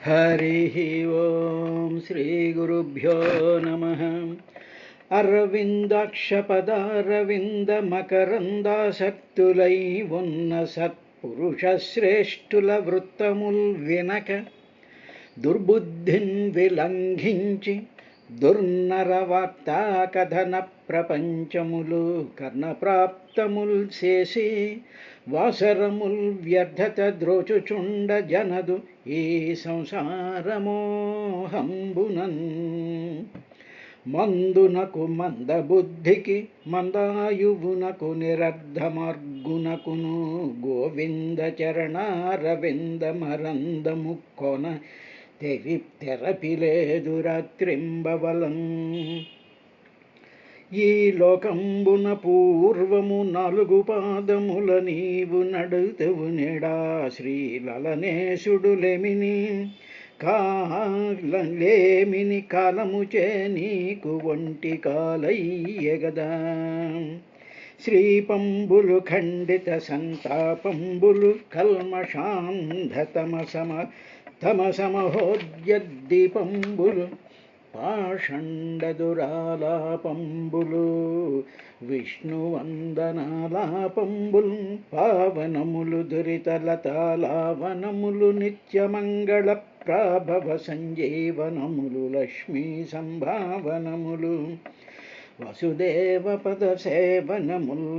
हरिः ओं श्रीगुरुभ्यो नमः। అరవిందాక్షపదారవిందమకరందాసక్తులై ఉన్న సత్పురుషశ్రేష్ఠుల వృత్తముల్ వినక దుర్బుద్ధిన్ విలంఘించి దుర్నరవార్తా కథన ప్రపంచములు కర్ణప్రాప్తముల్ చేసి వాసరముల్ వ్యర్థత ద్రోచుచుండ జనదు ఈ సంసారమోహంబునన్. మందునకు మందబుద్ధికి మందాయువునకు నిరర్ధమార్గునకును గోవింద చరణారవింద మరందము కొన తెరపిలేదు రాత్రింబవలం. ఈ లోకంబున పూర్వము 4 పాదముల నీవు నడుతువు నెడా శ్రీలలనేశుడు లెమిని కాలేమిని కాలముచే నీకు ఒంటి కాలయ్యగదా. శ్రీపంబులు ఖండిత సంతాపంబులు కల్మషాంధ తమసమహోద్యద్దీపంబులు పాషండదురాలాపంబులు విష్ణువందనాలాపంబుల్ పావనములు దురితలతాలావనములు నిత్యమంగళ ప్రాభవ సంజీవనములు లక్ష్మీ సంభావనములు వసుదేవ పద సేవనములు.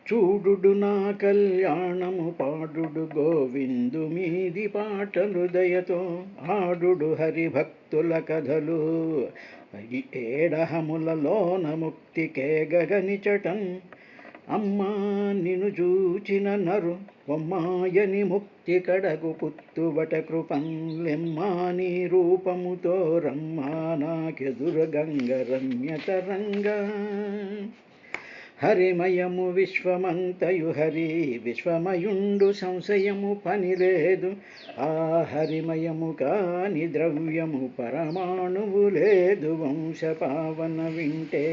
చూడుడు నా కళ్యాణము పాడుడు గోవిందు మీది పాటలు దయతో ఆడుడు హరిభక్తుల కథలు ఏడహములలోన ముక్తికే గగనిచటం. అమ్మా నిను చూచిన నరు బొమ్మాయని ముక్తి కడగు పుత్తువట కృపం లెమ్మా నీ రూపముతో రమ్మా నాకెదుర గంగ రమ్యతరంగా. హరిమయము విశ్వమంతయు హరి విశ్వమయుండు సంశయము పనిలేదు. ఆ హరిమయము కాని ద్రవ్యము పరమాణువు లేదు వంశపావన వింటే.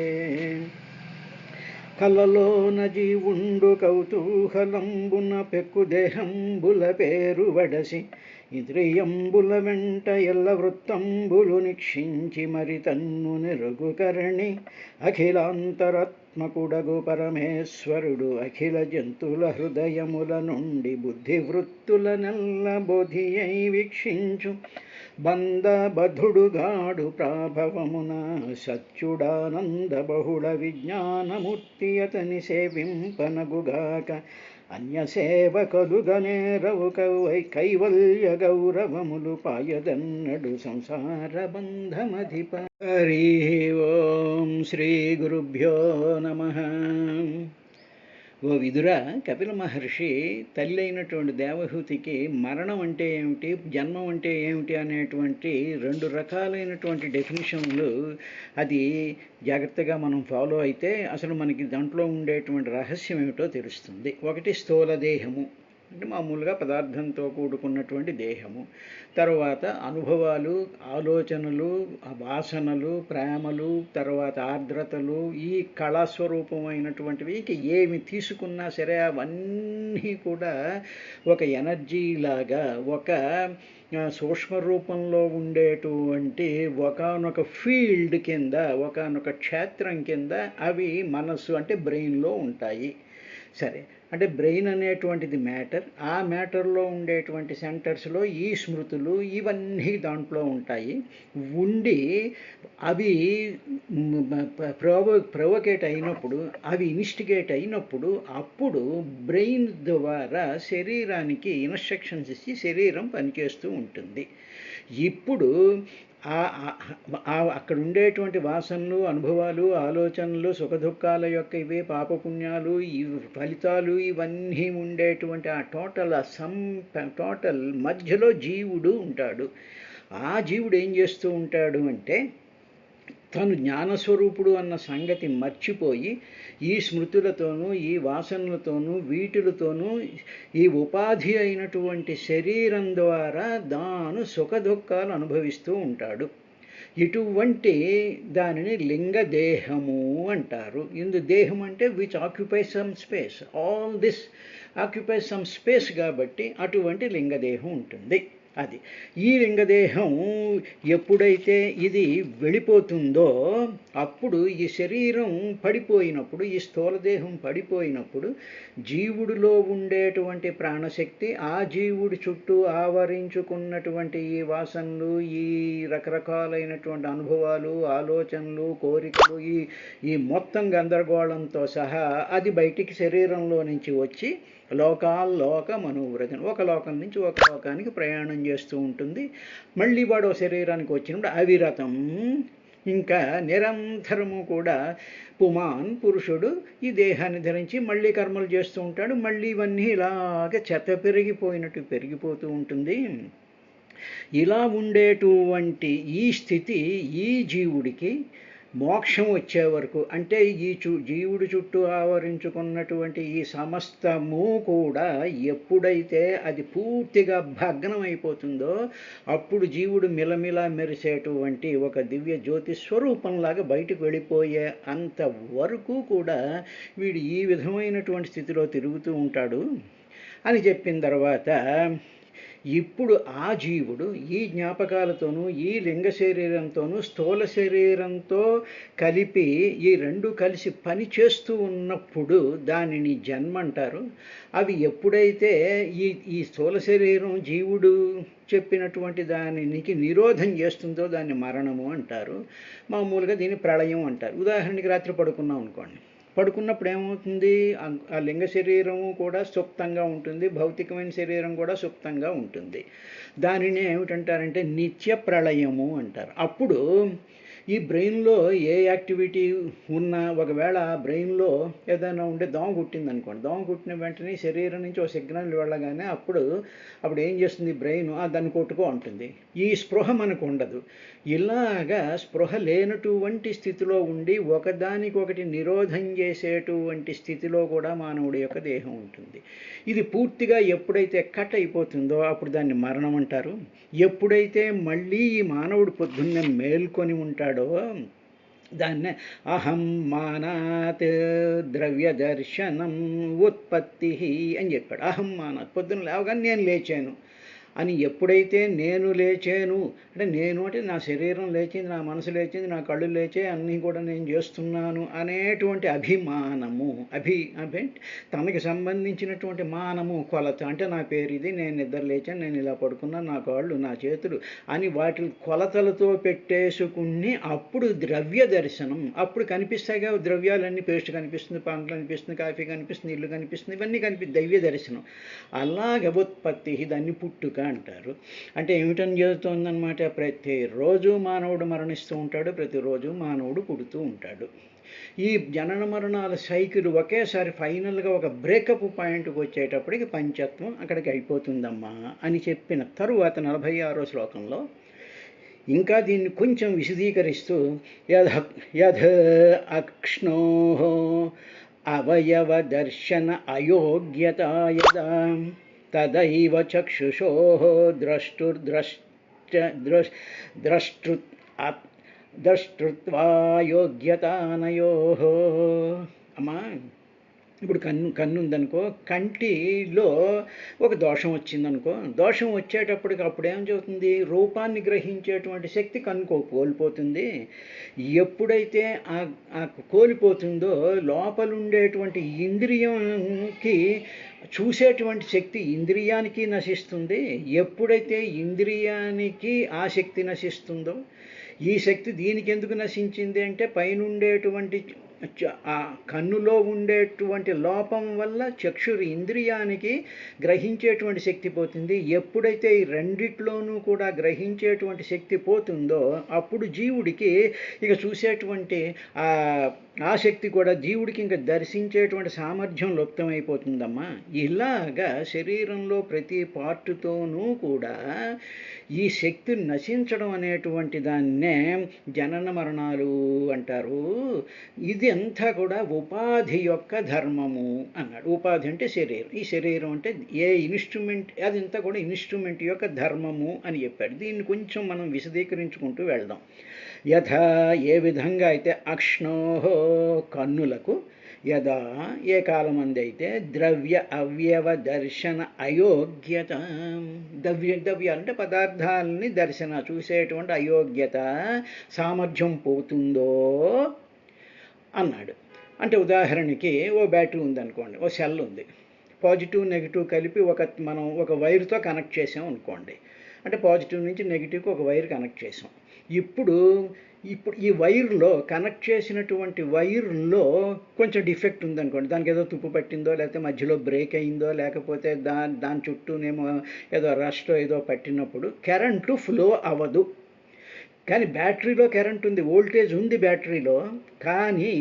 కలలోన జీవుండు కౌతూహలంబున పెక్కు దేహంబుల పేరు వడసి ఇంద్రియంబుల వెంట ఎల్ల వృత్తంబులు నిక్షించి మరి తన్ను నెరుగుకరణి అఖిలాంతరాత్మకుడగు పరమేశ్వరుడు అఖిల జంతుల హృదయముల నుండి బుద్ధి వృత్తుల నెల్ల బోధియై వీక్షించు బంధబధుడుగాడు ప్రాభవమున సత్యుడానంద బహుళ విజ్ఞానమూర్తి అతని సేవింపనగుగాక. అన్యసేవ కలుగనేరవు కైవల్య గౌరవములు పాయదన్నడు సంసార బంధమధిప. హరి ఓం శ్రీ గురుభ్యో నమః. ఓ విదుర, కపిల మహర్షి తల్లి అయినటువంటి దేవహూతికి మరణం అంటే ఏమిటి, జన్మం అంటే ఏమిటి అనేటువంటి 2 రకాలైనటువంటి డెఫినిషన్లు అది జాగ్రత్తగా మనం ఫాలో అయితే అసలు మనకి దాంట్లో ఉండేటువంటి రహస్యం ఏమిటో తెలుస్తుంది. ఒకటి స్థూల దేహము అంటే మామూలుగా పదార్థంతో కూడుకున్నటువంటి దేహము. తర్వాత అనుభవాలు, ఆలోచనలు, వాసనలు, ప్రేమలు, తర్వాత ఆర్ద్రతలు, ఈ కళాస్వరూపమైనటువంటివి ఏమి తీసుకున్నా సరే అవన్నీ కూడా ఒక ఎనర్జీ లాగా ఒక సూక్ష్మ రూపంలో ఉండేటువంటి ఒకానొక ఫీల్డ్ కింద ఒకానొక క్షేత్రం కింద అవి మనస్సు అంటే బ్రెయిన్లో ఉంటాయి. సరే, అంటే బ్రెయిన్ అనేటువంటిది మ్యాటర్. ఆ మ్యాటర్లో ఉండేటువంటి సెంటర్స్లో ఈ స్మృతులు ఇవన్నీ దాంట్లో ఉంటాయి. ఉండి అవి ప్రొవోకేట్ అయినప్పుడు, అవి ఇన్స్టిగేట్ అయినప్పుడు అప్పుడు బ్రెయిన్ ద్వారా శరీరానికి ఇన్స్ట్రక్షన్స్ ఇచ్చి శరీరం పనిచేస్తూ ఉంటుంది. ఇప్పుడు అక్కడ ఉండేటువంటి వాసనలు, అనుభవాలు, ఆలోచనలు, సుఖదుఖాల యొక్క ఇవే పాపపుణ్యాలు, ఈ ఫలితాలు ఇవన్నీ ఉండేటువంటి ఆ టోటల్ మధ్యలో జీవుడు ఉంటాడు. ఆ జీవుడు ఏం చేస్తూ ఉంటాడు అంటే తను జ్ఞానస్వరూపుడు అన్న సంగతి మర్చిపోయి ఈ స్మృతులతోనూ ఈ వాసనలతోనూ వీటిలతోనూ ఈ ఉపాధి అయినటువంటి శరీరం ద్వారా తాను సుఖదుఖాలు అనుభవిస్తూ ఉంటాడు. ఇటువంటి దానిని లింగదేహము అంటారు. దేహం అంటే which occupy some space, all this occupy some space కాబట్టి అటువంటి లింగదేహం ఉంటుంది. అది ఈ లింగదేహం ఎప్పుడైతే ఇది వెళ్ళిపోతుందో అప్పుడు ఈ శరీరం పడిపోయినప్పుడు, ఈ స్థూలదేహం పడిపోయినప్పుడు జీవుడిలో ఉండేటువంటి ప్రాణశక్తి ఆ జీవుడి చుట్టూ ఆవరించుకున్నటువంటి ఈ వాసనలు, ఈ రకరకాలైనటువంటి అనుభవాలు, ఆలోచనలు, కోరికలు, ఈ మొత్తం గందరగోళంతో సహా అది బయటికి శరీరంలో నుంచి వచ్చి లోక మనోవ్రజం, ఒక లోకం నుంచి ఒక లోకానికి ప్రయాణం చేస్తూ ఉంటుంది. మళ్ళీ వాడు శరీరానికి వచ్చినప్పుడు అవిరతం, ఇంకా నిరంతరము కూడా పుమాన్ పురుషుడు ఈ దేహాన్ని ధరించి మళ్ళీ కర్మలు చేస్తూ ఉంటాడు. మళ్ళీ ఇవన్నీ ఇలాగ చెత్త పెరిగిపోతూ ఉంటుంది. ఇలా ఉండేటువంటి ఈ స్థితి ఈ జీవుడికి మోక్షం వచ్చే వరకు, అంటే జీవుడి చుట్టూ ఆవరించుకున్నటువంటి ఈ సమస్తము కూడా ఎప్పుడైతే అది పూర్తిగా భగ్నమైపోతుందో అప్పుడు జీవుడు మిలమిలా మెరిసేటువంటి ఒక దివ్య జ్యోతి స్వరూపంలాగా బయటకు వెళ్ళిపోయే అంతవరకు కూడా వీడు ఈ విధమైనటువంటి స్థితిలో తిరుగుతూ ఉంటాడు అని చెప్పిన తర్వాత, ఇప్పుడు ఆ జీవుడు ఈ జ్ఞాపకాలతోనూ ఈ లింగ శరీరంతోనూ స్థూల శరీరంతో కలిపి ఈ రెండు కలిసి పని చేస్తూ ఉన్నప్పుడు దానిని జన్మ అంటారు. అవి ఎప్పుడైతే ఈ స్థూల శరీరం జీవుడు చెప్పినటువంటి దానికి నిరోధం చేస్తుందో దాన్ని మరణము అంటారు. మామూలుగా దీన్ని ప్రళయం అంటారు. ఉదాహరణకి రాత్రి పడుకున్నాం అనుకోండి, పడుకున్నప్పుడు ఏమవుతుంది, ఆ లింగ శరీరము కూడా సుప్తంగా ఉంటుంది, భౌతికమైన శరీరం కూడా సుప్తంగా ఉంటుంది. దానిని ఏమిటంటారంటే నిత్య ప్రళయము అంటారు. అప్పుడు ఈ బ్రెయిన్లో ఏ యాక్టివిటీ ఉన్నా, ఒకవేళ బ్రెయిన్లో ఏదైనా ఉండే దోమ కుట్టింది అనుకోండి, దోమ కుట్టిన వెంటనే శరీరం నుంచి ఒక సిగ్నల్ వెళ్ళగానే అప్పుడు ఏం చేస్తుంది బ్రెయిన్, దాన్ని కొట్టుకో ఉంటుంది. ఈ స్పృహ మనకు ఉండదు. ఇలాగా స్పృహ లేనటువంటి స్థితిలో ఉండి ఒకదానికొకటి నిరోధం చేసేటువంటి స్థితిలో కూడా మానవుడి యొక్క దేహం ఉంటుంది. ఇది పూర్తిగా ఎప్పుడైతే కట్ అయిపోతుందో అప్పుడు దాన్ని మరణం అంటారు. ఎప్పుడైతే మళ్ళీ ఈ మానవుడు పొద్దున్నే మేల్కొని ఉంటాడో దాన్నే అహం మానాత్ ద్రవ్య దర్శనం ఉత్పత్తి అని చెప్పాడు. అహం మానాత్, పొద్దున్న లేవగానే నేను లేచాను అని ఎప్పుడైతే నేను లేచాను అంటే, నేను అంటే నా శరీరం లేచింది, నా మనసు లేచింది, నా కళ్ళు లేచే, అన్నీ కూడా నేను చేస్తున్నాను అనేటువంటి అభిమానము, తనకి సంబంధించినటువంటి మానము, కొలత, అంటే నా పేరు ఇది, నేను నిద్ర లేచాను, నేను ఇలా పడుకున్నాను, నా కాళ్ళు, నా చేతులు అని వాటి కొలతలతో పెట్టేసుకుని అప్పుడు ద్రవ్య దర్శనం, అప్పుడు కనిపిస్తాయిగా ద్రవ్యాలన్నీ, పేస్ట్ కనిపిస్తుంది, పండ్లు కనిపిస్తుంది, కాఫీ కనిపిస్తుంది, ఇల్లు కనిపిస్తుంది, ఇవన్నీ దైవ్య దర్శనం. అలాగే ఉత్పత్తి, దాన్ని పుట్టుక అంటారు. అంటే ఏమిటని జరుగుతుందన్నమాట, ప్రతిరోజు మానవుడు మరణిస్తూ ఉంటాడు, ప్రతిరోజు మానవుడు పుడుతూ ఉంటాడు. ఈ జనన మరణాల సైకిల్ ఒకేసారి ఫైనల్గా ఒక బ్రేకప్ పాయింట్కి వచ్చేటప్పటికి పంచత్వం అక్కడికి అయిపోతుందమ్మా అని చెప్పిన తరువాత 46వ శ్లోకంలో ఇంకా దీన్ని కొంచెం విశదీకరిస్తూ యథ అక్ష్ణో అవయవ దర్శన అయోగ్యత యదా తదైవ చక్షుషోః ద్రష్టృత్వాయోగ్యతానయోః. అమ్మా, ఇప్పుడు కన్ను ఉందనుకో, కంటిలో ఒక దోషం వచ్చిందనుకో, దోషం వచ్చేటప్పటికి అప్పుడేం చెబుతుంది, రూపాన్ని గ్రహించేటువంటి శక్తి కన్నుకో కోల్పోతుంది. ఎప్పుడైతే ఆ కోల్పోతుందో లోపలుండేటువంటి ఇంద్రియంకి చూసేటువంటి శక్తి ఇంద్రియానికి నశిస్తుంది. ఎప్పుడైతే ఇంద్రియానికి ఆ శక్తి నశిస్తుందో, ఈ శక్తి దీనికి ఎందుకు నశించింది అంటే పైనుండేటువంటి ఆ కన్నులో ఉండేటువంటి లోపం వల్ల చక్షురు ఇంద్రియానికి గ్రహించేటువంటి శక్తి పోతుంది. ఎప్పుడైతే ఈ రెండిట్లోనూ కూడా గ్రహించేటువంటి శక్తి పోతుందో అప్పుడు జీవుడికి ఇక చూసేటువంటి ఆ శక్తి కూడా జీవుడికి ఇంకా దర్శించేటువంటి సామర్థ్యం లుప్తమైపోతుందమ్మా. ఇలాగా శరీరంలో ప్రతి పార్టుతోనూ కూడా ఈ శక్తి నశించడం అనేటువంటి దాన్నే జనన మరణాలు అంటారు. ఇది అంతా కూడా ఉపాధి యొక్క ధర్మము అన్నాడు. ఉపాధి అంటే శరీరం, ఈ శరీరం అంటే ఏ ఇన్స్ట్రుమెంట్, అదంతా కూడా ఇన్స్ట్రుమెంట్ యొక్క ధర్మము అని చెప్పాడు. దీన్ని కొంచెం మనం విశదీకరించుకుంటూ వెళ్దాం. యథా, ఏ విధంగా అయితే అక్ష్ణోహో కన్నులకు, యదా ఏ కాలమంది అయితే ద్రవ్య అవయవ దర్శన అయోగ్యత, ద్రవ్య అంటే పదార్థాలని దర్శన చూసేటువంటి అయోగ్యత సామర్థ్యం పోతుందో అన్నాడు. అంటే ఉదాహరణకి ఓ బ్యాటరీ ఉందనుకోండి, ఓ సెల్ ఉంది, పాజిటివ్ నెగిటివ్ కలిపి మనం ఒక వైర్తో కనెక్ట్ చేసాం అనుకోండి. అంటే పాజిటివ్ నుంచి నెగిటివ్కి ఒక వైర్ కనెక్ట్ చేసాం. ఇప్పుడు ఈ వైర్లో, కనెక్ట్ చేసినటువంటి వైర్లో కొంచెం డిఫెక్ట్ ఉందనుకోండి, దానికి ఏదో తుప్పు పట్టిందో, లేకపోతే మధ్యలో బ్రేక్ అయిందో, లేకపోతే దాని చుట్టూనేమో ఏదో రస్టో ఏదో పట్టినప్పుడు కరెంటు ఫ్లో అవ్వదు. కానీ బ్యాటరీలో కరెంట్ ఉంది, వోల్టేజ్ ఉంది బ్యాటరీలో, కానీ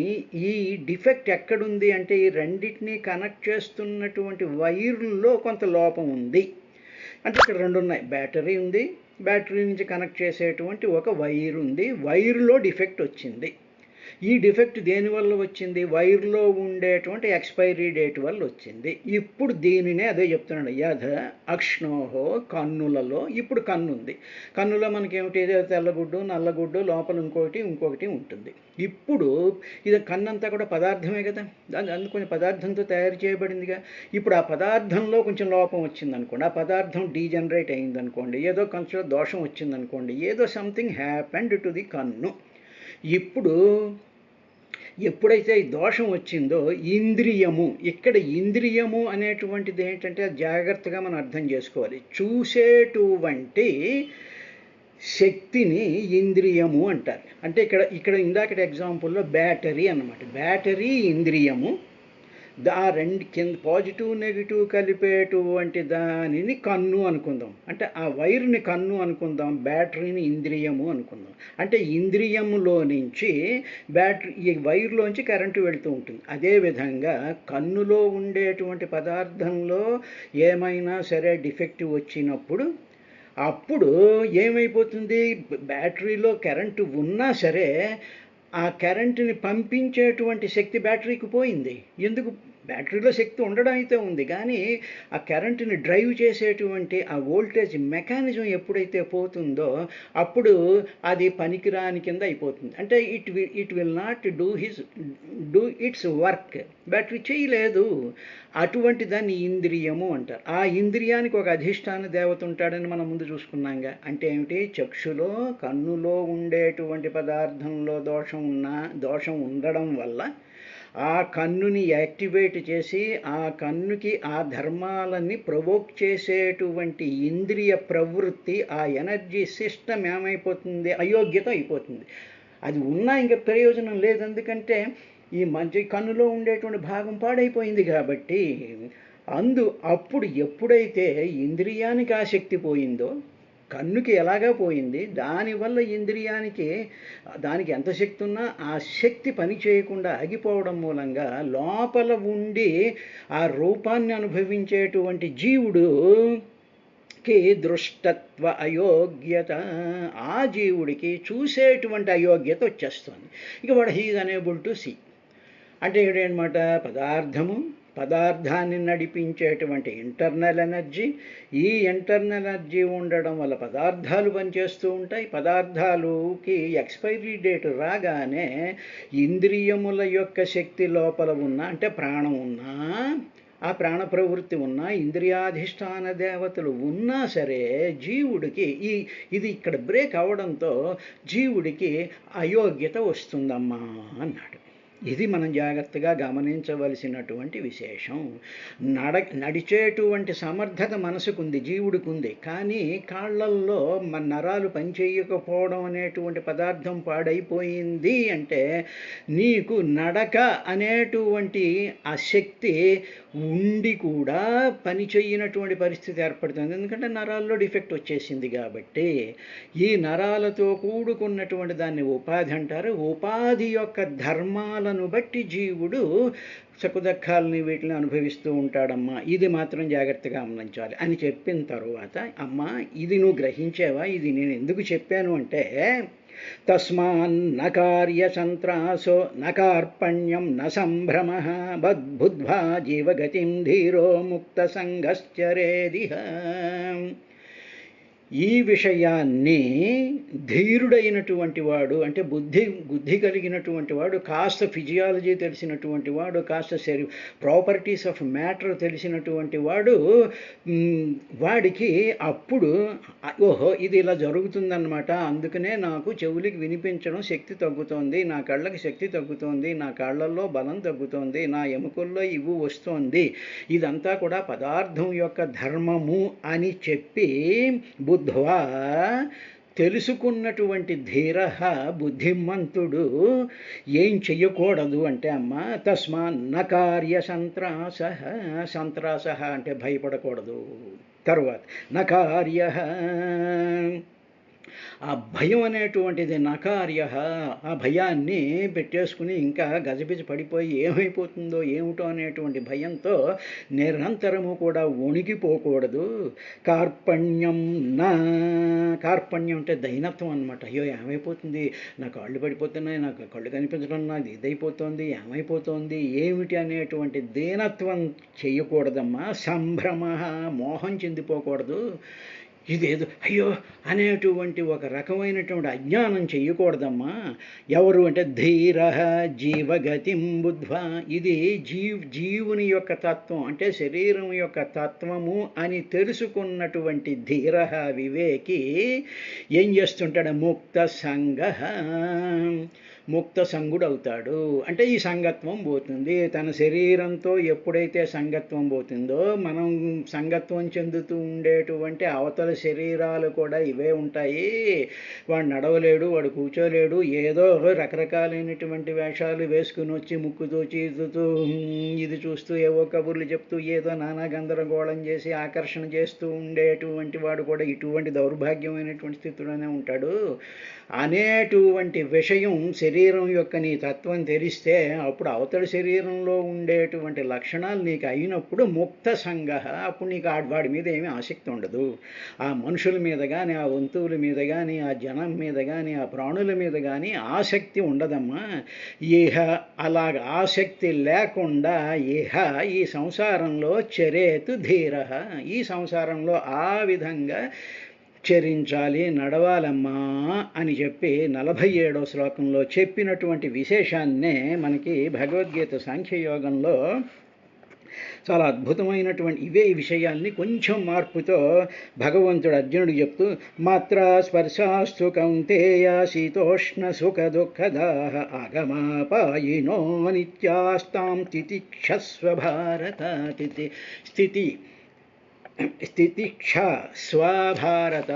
ఈ డిఫెక్ట్ ఎక్కడుంది అంటే ఈ రెండింటినీ కనెక్ట్ చేస్తున్నటువంటి వైర్లో కొంత లోపం ఉంది. అంటే ఇక్కడ రెండు ఉన్నాయి, బ్యాటరీ ఉంది, బ్యాటరీ నుంచి కనెక్ట్ చేసేటువంటి ఒక వైర్ ఉంది, వైర్లో డిఫెక్ట్ వచ్చింది. ఈ డిఫెక్ట్ దేనివల్ల వచ్చింది? వైర్లో ఉండేటువంటి ఎక్స్పైరీ డేట్ వల్ల వచ్చింది. ఇప్పుడు దీనినే అదే చెప్తున్నాడు. యథ అక్ష్ణోహో కన్నులలో, ఇప్పుడు కన్ను ఉంది, కన్నులో మనకేమిటి, తెల్లగుడ్డు నల్లగుడ్డు లోపల ఇంకొకటి ఉంటుంది. ఇప్పుడు ఇది కన్నంతా కూడా పదార్థమే కదా, అందుకొని పదార్థంతో తయారు చేయబడిందిగా. ఇప్పుడు ఆ పదార్థంలో కొంచెం లోపం వచ్చిందనుకోండి, ఆ పదార్థం డీజనరేట్ అయిందనుకోండి, ఏదో కొంచెం దోషం వచ్చిందనుకోండి, ఏదో సంథింగ్ హ్యాపెండ్ టు ది కన్ను. ఇప్పుడు ఎప్పుడైతే ఈ దోషం వచ్చిందో ఇంద్రియము, ఇక్కడ ఇంద్రియము అనేటువంటిది ఏంటంటే జాగ్రత్తగా మనం అర్థం చేసుకోవాలి. చూసేటువంటి శక్తిని ఇంద్రియము అంటారు. అంటే ఇక్కడ ఇందాకటి ఎగ్జాంపుల్లో బ్యాటరీ అన్నమాట, బ్యాటరీ ఇంద్రియము. ఆ రెండు కింద పాజిటివ్ నెగిటివ్ కలిపేటువంటి దానిని కన్ను అనుకుందాం, అంటే ఆ వైర్ని కన్ను అనుకుందాం, బ్యాటరీని ఇంద్రియము అనుకుందాం. అంటే ఇంద్రియములో నుంచి ఈ వైర్లోంచి కరెంటు వెళుతూ ఉంటుంది. అదేవిధంగా కన్నులో ఉండేటువంటి పదార్థంలో ఏమైనా సరే డిఫెక్టివ్ వచ్చినప్పుడు అప్పుడు ఏమైపోతుంది, బ్యాటరీలో కరెంటు ఉన్నా సరే ఆ కరెంటుని పంపించేటువంటి శక్తి బ్యాటరీకి పోయింది. ఎందుకు? బ్యాటరీలో శక్తి ఉండడం అయితే ఉంది, కానీ ఆ కరెంటుని డ్రైవ్ చేసేటువంటి ఆ వోల్టేజ్ మెకానిజం ఎప్పుడైతే పోతుందో అప్పుడు అది పనికిరాని కింద అయిపోతుంది. అంటే it will not do it's work, battery చేయలేదు. అటువంటి దాన్ని ఇంద్రియము అంటారు. ఆ ఇంద్రియానికి ఒక అధిష్టాన దేవత ఉంటాడని మనం ముందు చూసుకున్నాంగా. అంటే ఏమిటి? చక్షులో, కన్నులో ఉండేటువంటి పదార్థంలో దోషం ఉండడం వల్ల ఆ కన్నుని యాక్టివేట్ చేసి ఆ కన్నుకి ఆ ధర్మాలని ప్రొవోక్ చేసేటువంటి ఇంద్రియ ప్రవృత్తి, ఆ ఎనర్జీ సిస్టమ్ ఏమైపోతుంది? అయోగ్యత అయిపోతుంది. అది ఉన్నా ఇంకా ప్రయోజనం లేదు, ఎందుకంటే ఈ మంచి కన్నులో ఉండేటువంటి భాగం పాడైపోయింది కాబట్టి. అప్పుడు ఎప్పుడైతే ఇంద్రియానికి ఆ శక్తి పోయిందో, కన్నుకి ఎలాగా పోయింది, దానివల్ల ఇంద్రియానికి దానికి ఎంత శక్తి ఉన్నా ఆ శక్తి పని చేయకుండా ఆగిపోవడం మూలంగా లోపల ఉండి ఆ రూపాన్ని అనుభవించేటువంటి జీవుడుకి దృష్టత్వ అయోగ్యత, ఆ జీవుడికి చూసేటువంటి అయోగ్యత వచ్చేస్తుంది. ఇక వాడు హీజ్ అనేబుల్ టు సీ. అంటే ఏంటన్నమాట? పదార్థాన్ని నడిపించేటువంటి ఇంటర్నల్ ఎనర్జీ, ఈ ఇంటర్నల్ ఎనర్జీ ఉండడం వల్ల పదార్థాలు పనిచేస్తూ ఉంటాయి. పదార్థాలుకి ఎక్స్పైరీ డేట్ రాగానే ఇంద్రియముల యొక్క శక్తి లోపల ఉన్న, అంటే ప్రాణం ఉన్నా, ఆ ప్రాణ ప్రవృత్తి ఉన్నా, ఇంద్రియాధిష్టాన దేవతలు ఉన్నా సరే జీవుడికి ఇది ఇక్కడ బ్రేక్ అవడంతో జీవుడికి అయోగ్యత వస్తుందమ్మా అన్నాడు. ఇది మనం జాగ్రత్తగా గమనించవలసినటువంటి విశేషం. నడిచేటువంటి సమర్థత మనసుకుంది, జీవుడికి ఉంది, కానీ కాళ్ళల్లో మన నరాలు పనిచేయకపోవడం అనేటువంటి పదార్థం పాడైపోయింది. అంటే నీకు నడక అనేటువంటి ఆ శక్తి ఉండి కూడా పని చెయ్యనటువంటి పరిస్థితి ఏర్పడుతుంది. ఎందుకంటే నరాల్లో డిఫెక్ట్ వచ్చేసింది కాబట్టి. ఈ నరాలతో కూడుకున్నటువంటి దాన్ని ఉపాధి అంటారు. ఉపాధి యొక్క ధర్మాల కర్మలను బట్టి జీవుడు సుఖదుఖాలని వీటిని అనుభవిస్తూ ఉంటాడమ్మా, ఇది మాత్రం జాగ్రత్తగా గమనించాలి అని చెప్పిన తరువాత, అమ్మా ఇది నువ్వు గ్రహించావా, ఇది నేను ఎందుకు చెప్పాను అంటే, తస్మాన్న కార్యసంత్రాసో న కార్పణ్యం న సంభ్రమ బద్బుద్ధ్వా జీవగతిం ధీరో ముక్త సంగశ్చరేదిహ. ఈ విషయాన్ని ధీరుడైనటువంటి వాడు, అంటే బుద్ధి కలిగినటువంటి వాడు, కాస్త ఫిజియాలజీ తెలిసినటువంటి వాడు, కాస్త ప్రాపర్టీస్ ఆఫ్ మ్యాటర్ తెలిసినటువంటి వాడు, వాడికి అప్పుడు ఓహో ఇది ఇలా జరుగుతుందన్నమాట, అందుకనే నాకు చెవులకి వినిపించడం శక్తి తగ్గుతోంది, నా కళ్ళకి శక్తి తగ్గుతోంది, నా కాళ్ళల్లో బలం తగ్గుతోంది, నా ఎముకల్లో ఇవ్వు వస్తోంది, ఇదంతా కూడా పదార్థం యొక్క ధర్మము అని చెప్పి బుద్ధ్వా తెలుసుకున్నటువంటి ధీర బుద్ధిమంతుడు ఏం చెయ్యకూడదు అంటే, అమ్మ తస్మాన్న కార్య సంత్రాస అంటే భయపడకూడదు. తర్వాత నకార్య, ఆ భయం అనేటువంటిది నకార్య, ఆ భయాన్ని పెట్టేసుకుని ఇంకా గజబిజ పడిపోయి ఏమైపోతుందో ఏమిటో అనేటువంటి భయంతో నిరంతరము కూడా వణికిపోకూడదు. కార్పణ్యం నా, కార్పణ్యం అంటే దైనత్వం అనమాట. అయ్యో ఏమైపోతుంది, నా కాళ్ళు పడిపోతున్నాయి, నాకు కళ్ళు కనిపించడం, నాది ఇదైపోతుంది, ఏమైపోతుంది ఏమిటి అనేటువంటి దీనత్వం చేయకూడదమ్మా. సంభ్రమ, మోహం చెందిపోకూడదు, ఇదేదో అయ్యో అనేటువంటి ఒక రకమైనటువంటి అజ్ఞానం చెయ్యకూడదమ్మా. ఎవరు అంటే ధీర జీవగతిం బుద్ధ్వా, ఇది జీవుని యొక్క తత్వం, అంటే శరీరం యొక్క తత్వము అని తెలుసుకున్నటువంటి ధీర వివేకి ఏం చేస్తుంటాడు, ముక్త సంగ, ముక్త సంగుడు అవుతాడు. అంటే ఈ సంగత్వం పోతుంది. తన శరీరంతో ఎప్పుడైతే సంగత్వం పోతుందో, మనం సంగత్వం చెందుతూ ఉండేటువంటి అవతల శరీరాలు కూడా ఇవే ఉంటాయి. వాడు నడవలేడు, వాడు కూర్చోలేడు, ఏదో రకరకాలైనటువంటి వేషాలు వేసుకుని వచ్చి ముక్కుతో చీదుతూ ఇది చూస్తూ ఏవో కబుర్లు చెప్తూ ఏదో నానా గందరగోళం చేసి ఆకర్షణ చేస్తూ ఉండేటువంటి వాడు కూడా ఇటువంటి దౌర్భాగ్యమైనటువంటి స్థితిలోనే ఉంటాడు అనేటువంటి విషయం శరీరం యొక్క నీ తత్వం తెలిస్తే, అప్పుడు అవతల శరీరంలో ఉండేటువంటి లక్షణాలు నీకు అయినప్పుడు ముక్త సంగ, అప్పుడు నీకు వాడి మీద ఏమీ ఆసక్తి ఉండదు. ఆ మనుషుల మీద కానీ, ఆ వంతువుల మీద కానీ, ఆ జనం మీద కానీ, ఆ ప్రాణుల మీద కానీ ఆసక్తి ఉండదమ్మా. ఇహ అలాగ ఆసక్తి లేకుండా ఇహ ఈ సంసారంలో చరేతు ధీర, ఈ సంసారంలో ఆ విధంగా చరించాలి, నడవాలమ్మా అని చెప్పి 47వ శ్లోకంలో చెప్పినటువంటి విశేషాన్నే మనకి భగవద్గీత సాంఖ్యయోగంలో చాలా అద్భుతమైనటువంటి ఇవే విషయాల్ని కొంచెం మార్పుతో భగవంతుడు అర్జునుడికి చెప్తూ, మాత్రా స్పర్శాస్తు కౌంతేయ శీతోష్ణ సుఖ దుఃఖదాః ఆగమాపాయినో నిత్యాస్తాం తితిక్షస్వ భారత. స్థితిక్ష స్వభారత,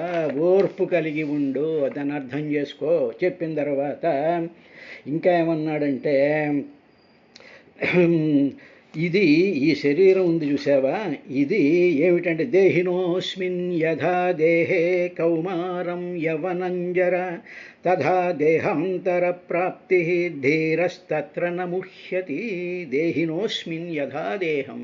ఓర్పు కలిగి ఉండు, దాన్ని అర్థం చేసుకో. చెప్పిన తర్వాత ఇంకా ఏమన్నాడంటే, ఇది ఈ శరీరం ఉంది చూసావా, ఇది ఏమిటంటే దేహినోస్మిన్ యథా దేహే కౌమారం యవనంజర తథా దేహాంతర ప్రాప్తి ధీరస్తత్ర న ముహ్యతి. దేహినోస్మిన్ యథా దేహం,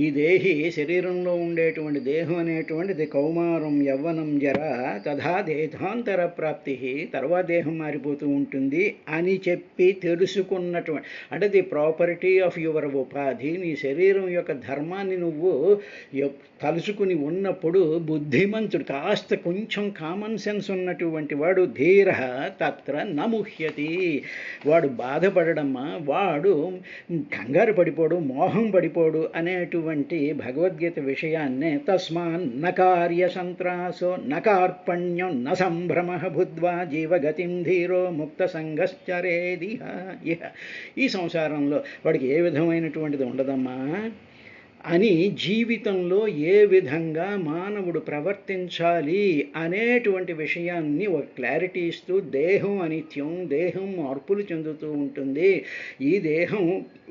ఈ దేహి శరీరంలో ఉండేటువంటి దేహం అనేటువంటిది కౌమారం యవ్వనం జర తథా దేహాంతర ప్రాప్తి, తర్వాత దేహం మారిపోతూ ఉంటుంది అని చెప్పి తెలుసుకున్నటువంటి, అంటే ది ప్రాపర్టీ ఆఫ్ యువర్ ఉపాధి, నీ శరీరం యొక్క ధర్మాన్ని నువ్వు తలుచుకుని ఉన్నప్పుడు బుద్ధిమంతుడు, కాస్త కొంచెం కామన్ సెన్స్ ఉన్నటువంటి వాడు ధీర తత్ర నముహ్యతి, వాడు బాధపడడమ్మా, వాడు కంగారు పడిపోడు, మోహం పడిపోడు అనేటువంటి భగవద్గీత విషయాన్నే తస్మాన్ నకార్య సంత్రాసో నకార్పణ్యం న సంభ్రమ బుద్ధ్వా జీవగతిం ధీరో ముక్త సంగశ్చరేదిహ. ఈ సంసారంలో వాడికి ఏ విధమైనటువంటిది ఉండదమ్మా. అని జీవితంలో ఏ విధంగా మానవుడు ప్రవర్తించాలి అనేటువంటి విషయాన్ని ఒక క్లారిటీ ఇస్తూ, దేహం అనిత్యం, దేహం మార్పులు చెందుతూ ఉంటుంది, ఈ దేహం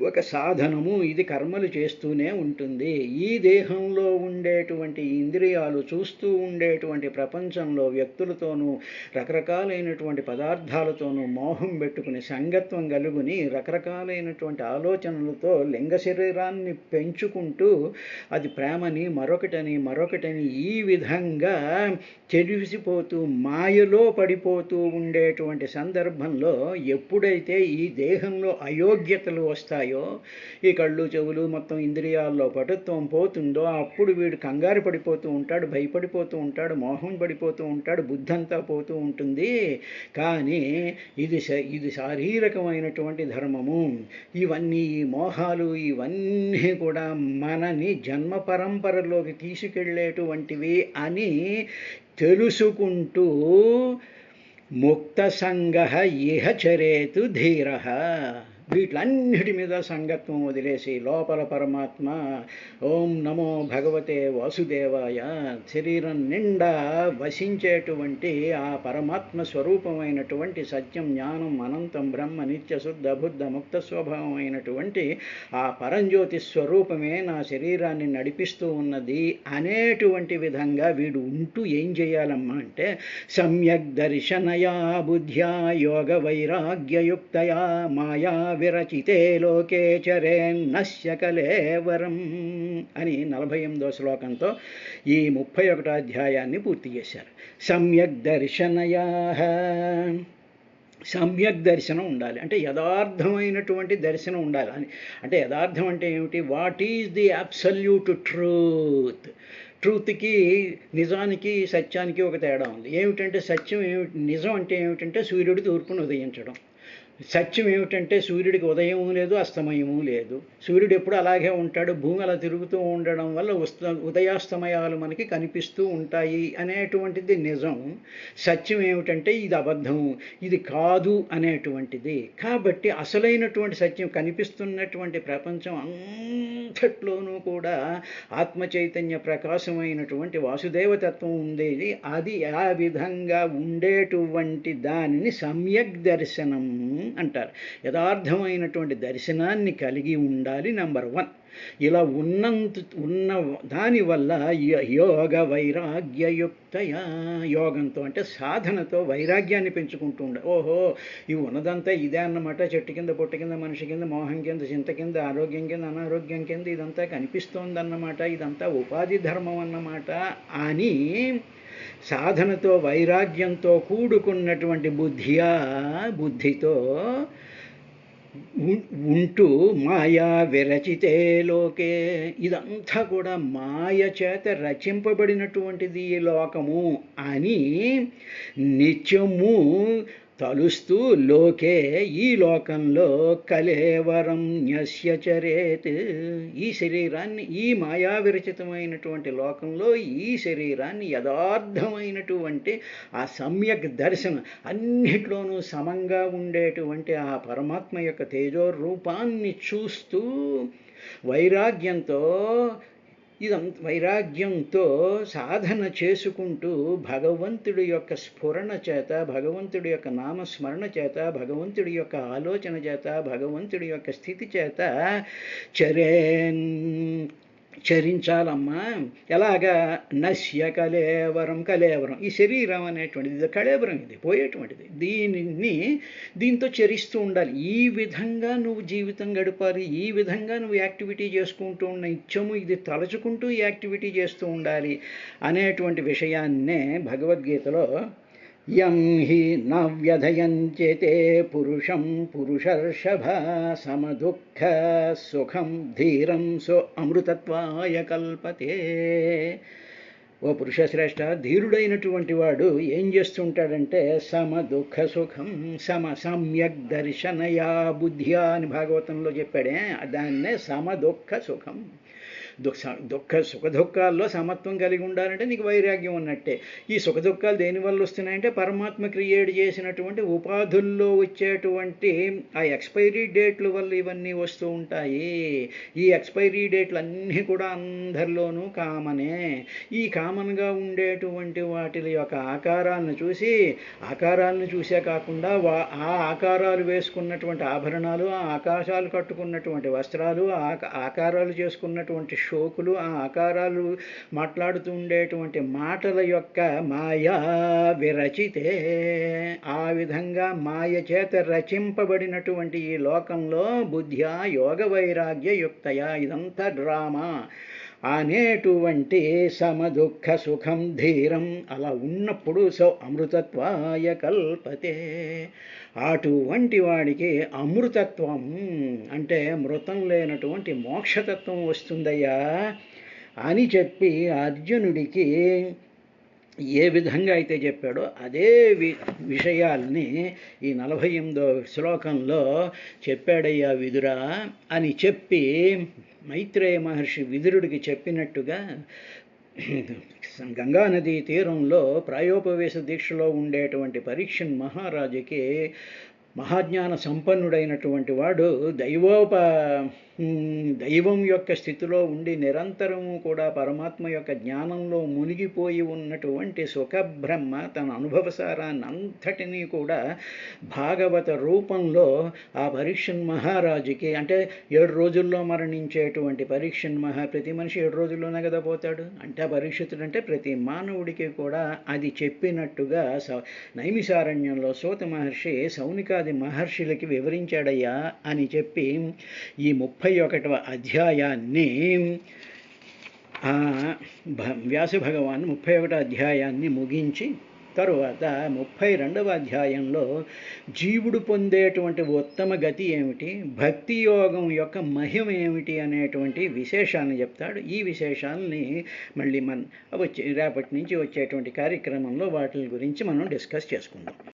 ఒక సాధనము, ఇది కర్మలు చేస్తూనే ఉంటుంది, ఈ దేహంలో ఉండేటువంటి ఇంద్రియాలు చూస్తూ ఉండేటువంటి ప్రపంచంలో వ్యక్తులతోనూ రకరకాలైనటువంటి పదార్థాలతోనూ మోహం పెట్టుకుని సంగత్వం కలుగుని రకరకాలైనటువంటి ఆలోచనలతో లింగ శరీరాన్ని పెంచుకుంటూ అది ప్రేమని మరొకటని ఈ విధంగా చెడిసిపోతూ మాయలో పడిపోతూ ఉండేటువంటి సందర్భంలో ఎప్పుడైతే ఈ దేహంలో అయోగ్యతలు వస్తాయో, ఈ కళ్ళు చెవులు మొత్తం ఇంద్రియాల్లో పటుత్వం పోతుందో, అప్పుడు వీడు కంగారు పడిపోతూ ఉంటాడు, భయపడిపోతూ ఉంటాడు, మోహం పడిపోతూ ఉంటాడు, బుద్ధంతా పోతూ ఉంటుంది. కానీ ఇది శారీరకమైనటువంటి ధర్మము. ఇవన్నీ ఈ మోహాలు ఇవన్నీ కూడా మనని జన్మ పరంపరలోకి తీసుకెళ్ళేటువంటివి అని తెలుసుకుంటూ ముక్త సంగః ఇహ చరేతు ధీరః, వీటిలన్నిటి మీద సంగత్వం వదిలేసి లోపల పరమాత్మ ఓం నమో భగవతే వాసుదేవాయ శరీరం నిండా వసించేటువంటి ఆ పరమాత్మ స్వరూపమైనటువంటి సత్యం, జ్ఞానం, అనంతం, బ్రహ్మ, నిత్య శుద్ధ బుద్ధ ముక్త స్వభావమైనటువంటి ఆ పరంజ్యోతి స్వరూపమే నా శరీరాన్ని నడిపిస్తూ ఉన్నది అనేటువంటి విధంగా వీడు ఉంటూ ఏం చేయాలమ్మా అంటే, సమ్యక్ దర్శనయా బుద్ధ్యా యోగ వైరాగ్యయుక్తయా మాయా విరచితే లోకే చరేన్నస్య కలేవరం అని 48వ శ్లోకంతో ఈ 31వ అధ్యాయాన్ని పూర్తి చేశారు. సమ్యక్ దర్శనయా, సమ్యక్ దర్శనం ఉండాలి అంటే యథార్థమైనటువంటి దర్శనం ఉండాలి అని. అంటే యథార్థం అంటే ఏమిటి? What is the absolute truth. ట్రూత్కి నిజానికి సత్యానికి ఒక తేడా ఉంది. ఏమిటంటే సత్యం ఏమిటి, నిజం అంటే ఏమిటంటే సూర్యుడు తూర్పును ఉదయించడం. సత్యం ఏమిటంటే సూర్యుడికి ఉదయము లేదు, అస్తమయము లేదు. సూర్యుడు ఎప్పుడు అలాగే ఉంటాడు, భూమి అలా తిరుగుతూ ఉండడం వల్ల ఉదయాస్తమయాలు మనకి కనిపిస్తూ ఉంటాయి అనేటువంటిది నిజం. సత్యం ఏమిటంటే ఇది అబద్ధము, ఇది కాదు అనేటువంటిది. కాబట్టి అసలైనటువంటి సత్యం, కనిపిస్తున్నటువంటి ప్రపంచం అంతట్లోనూ కూడా ఆత్మ చైతన్య ప్రకాశమైనటువంటి వాసుదేవతత్వం ఉండేది. అది ఆ విధంగా ఉండేటువంటి దానిని సమ్యక్ దర్శనం అంటారు. యథార్థమైనటువంటి దర్శనాన్ని కలిగి ఉండాలి. నంబర్ 1. ఇలా ఉన్న దానివల్ల యోగ వైరాగ్యయుక్తయా, యోగంతో అంటే సాధనతో వైరాగ్యాన్ని పెంచుకుంటూ ఉండాలి. ఓహో, ఇవి ఉన్నదంతా ఇదే అన్నమాట, చెట్టు కింద, పొట్ట కింద, మనిషి కింద, మోహం కింద, చింత కింద, ఆరోగ్యం కింద, అనారోగ్యం కింద ఇదంతా కనిపిస్తోందన్నమాట, ఇదంతా ఉపాధి ధర్మం అన్నమాట అని సాధనతో వైరాగ్యంతో కూడుకున్నటువంటి బుద్ధితో ఉంటూ మాయా విరచితే లోకే, ఇదంతా కూడా మాయ చేత రచింపబడినటువంటిది ఈ లోకము అని నిత్యము తలుస్తూ లోకే, ఈ లోకంలో కలేవరం న్యస్య చరేత్, ఈ శరీరాన్ని, ఈ మాయా విరచితమైనటువంటి లోకంలో ఈ శరీరాన్ని యథార్థమైనటువంటి ఆ సమ్యక్ దర్శనం, అన్నిట్లోనూ సమంగా ఉండేటువంటి ఆ పరమాత్మ యొక్క తేజో రూపాన్ని చూస్తూ వైరాగ్యంతో సాధన చేసుకుంటూ భగవంతుడి యొక్క స్ఫురణ చేత, భగవంతుడి యొక్క నామస్మరణ చేత, భగవంతుడి యొక్క ఆలోచన చేత, భగవంతుడి యొక్క స్థితి చేత చరించాలమ్మా. ఎలాగా? నశ్య కలేవరం, ఈ శరీరం అనేటువంటిది ఇది కళేవరం, ఇది పోయేటువంటిది, దీంతో చరిస్తూ ఉండాలి. ఈ విధంగా నువ్వు జీవితం గడపాలి, ఈ విధంగా నువ్వు యాక్టివిటీ చేసుకుంటూ ఉన్న నిత్యము ఇది తలచుకుంటూ ఈ యాక్టివిటీ చేస్తూ ఉండాలి అనేటువంటి విషయాన్నే భగవద్గీతలో యం హి న వ్యధయంత్యతే పురుషం పురుషర్షభ సమదుఃఖ సుఖం ధీరం సో అమృతత్వాయ కల్పతే. ఓ పురుషశ్రేష్ఠ, ధీరుడైనటువంటి వాడు ఏం చేస్తుంటాడంటే సమ దుఃఖ సుఖం సమ్యక్ దర్శనయా బుద్ధ్యా అని భాగవతంలో చెప్పాడే, దాన్నే సమ దుఃఖ సుఖం. సుఖదుఖాల్లో సమత్వం కలిగి ఉండాలంటే నీకు వైరాగ్యం ఉన్నట్టే. ఈ సుఖదుఖాలు దేనివల్ల వస్తున్నాయంటే పరమాత్మ క్రియేట్ చేసినటువంటి ఉపాధుల్లో వచ్చేటువంటి ఆ ఎక్స్పైరీ డేట్ల వల్ల ఇవన్నీ వస్తూ ఉంటాయి. ఈ ఎక్స్పైరీ డేట్లు అన్నీ కూడా అందరిలోనూ కామనే. ఈ కామన్గా ఉండేటువంటి వాటి యొక్క ఆకారాలను చూసే కాకుండా ఆ ఆకారాలు వేసుకున్నటువంటి ఆభరణాలు, ఆ ఆకాశాలు కట్టుకున్నటువంటి వస్త్రాలు, ఆకారాలు చేసుకున్నటువంటి షోకులు, ఆ ఆకారాలు మాట్లాడుతూ ఉండేటువంటి మాటల యొక్క మాయా విరచితే, ఆ విధంగా మాయ చేత రచింపబడినటువంటి ఈ లోకంలో బుద్ధ్యా యోగ వైరాగ్య యుక్తయా, ఇదంతా డ్రామా అనేటువంటి సమదుఃఖ సుఖం ధీరం అలా ఉన్నప్పుడు అమృతత్వాయ కల్పతే, అటువంటి వాడికి అమృతత్వం అంటే మృతం లేనటువంటి మోక్షతత్వం వస్తుందయ్యా అని చెప్పి అర్జునుడికి ఏ విధంగా అయితే చెప్పాడో అదే విషయాల్ని ఈ 48వ శ్లోకంలో చెప్పాడయ్యా విదురా అని చెప్పి మైత్రేయ మహర్షి విదురుడికి చెప్పినట్టుగా గంగానదీ తీరంలో ప్రాయోపవేశ దీక్షలో ఉండేటువంటి పరీక్షన్ మహారాజుకి మహాజ్ఞాన సంపన్నుడైనటువంటి వాడు దైవం యొక్క స్థితిలో ఉండి నిరంతరము కూడా పరమాత్మ యొక్క జ్ఞానంలో మునిగిపోయి ఉన్నటువంటి సుఖబ్రహ్మ తన అనుభవసారాన్ని అంతటినీ కూడా భాగవత రూపంలో ఆ పరీక్షన్ మహారాజుకి, అంటే 7 రోజుల్లో మరణించేటువంటి పరీక్షన్ ప్రతి మనిషి 7 రోజుల్లోనే కదా పోతాడు, అంటే ఆ పరీక్షితుడు అంటే ప్రతి మానవుడికి కూడా అది చెప్పినట్టుగా నైమిషారణ్యంలో సూత మహర్షి సౌనికాది మహర్షులకి వివరించాడయ్యా అని చెప్పి ఈ 31వ అధ్యాయాన్ని వ్యాస భగవాన్ 31వ అధ్యాయాన్ని ముగించి తరువాత 32వ అధ్యాయంలో జీవుడు పొందేటువంటి ఉత్తమ గతి ఏమిటి, భక్తి యోగం యొక్క మహిమ ఏమిటి అనేటువంటి విశేషాలను చెప్తాడు. ఈ విశేషాలని మళ్ళీ రేపటి నుంచి వచ్చేటువంటి కార్యక్రమంలో వాటి గురించి మనం డిస్కస్ చేసుకుందాం.